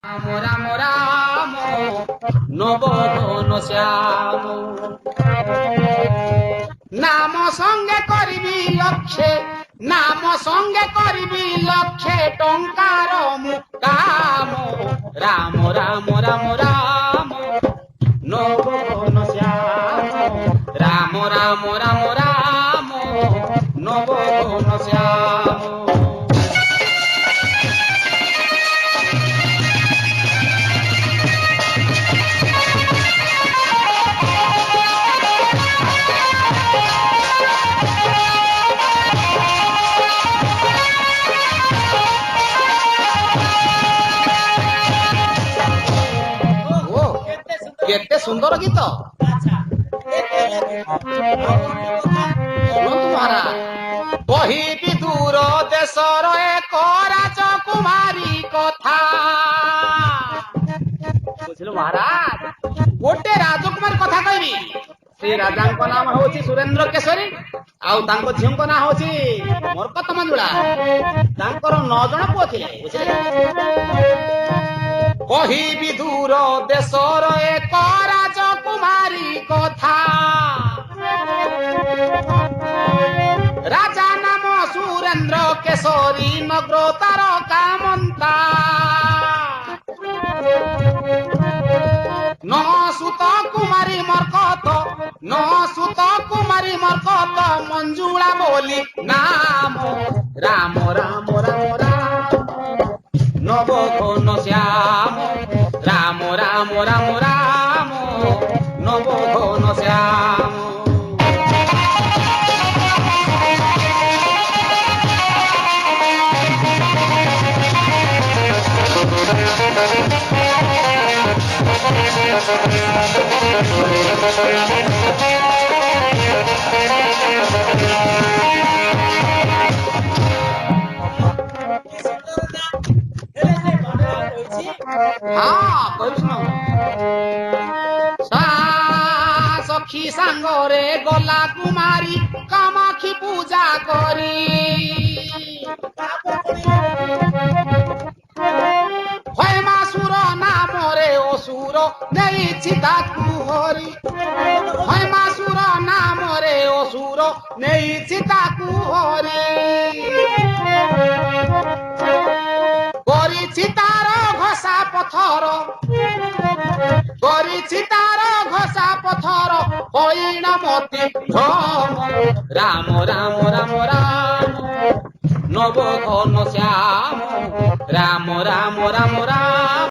রাম রাম রাম নবঘন শ্যাম নাম সঙ্গে করিবি লক্ষে নাম সঙ্গে করিবি লক্ষে টঙ্কার মুকাম রাম রাম রাম রাম নবঘন শ্যাম রাম রাম রাম রাম নবঘন শ্যাম। কেতে সুন্দর গীত শুଣନ୍ତୁ ମହାରାଜ କହିବି ଦୂର ଦେଶର ଏକ ରାଜକୁମାରୀ କଥା ବୁଝିଲୁ ମହାରାଜ ଗୋଟେ ରାଜକୁମାରୀ କଥା କହିବି ସେ ରାଜାଙ୍କ ନାମ ହଉଛି ସୁରେନ୍ଦ୍ର କେଶରୀ ଆଉ ତାଙ୍କ ଝିଅଙ୍କ ନାଁ ହଉଛି ମର୍କତ ମଞ୍ଜୁଳା ତାଙ୍କର 9 ଜଣ ପୁଅ ଥିଲେ ବୁଝିଲେ କହିବି ଦୂର ଦେଶର ଏକ ରାଜକୁମାରୀ କଥା ରାଜା ନାମ ସୁରେନ୍ଦ୍ର କେଶରୀ ନଗ୍ର ତାର କାମନ୍ତା ନସୁତ କୁମାରୀ ମର୍କତ ନସୁତ କୁମାରୀ ମର୍କତ ମଞ୍ଜୁଳା ବୋଲି ନାମ ରାମ ରାମ ରାମ ରାମ নবঘন শ্যাম রাম রাম রাম রাম নবঘন শ্যাম। সখী সাঙ্গরে গলা কুমারী কামাক্ষী পূজা করি হৈমাসুর নামরে অসুর নেইছি তাকু হরি হৈমাসুর নামরে অসুর নেইছি তাকু হরি করিছি তার ঘষা পথর করিছি তার ঘষা পথর হইণ মতি রাম রাম রাম রাম নবঘন শ্যাম রাম রাম রাম রাম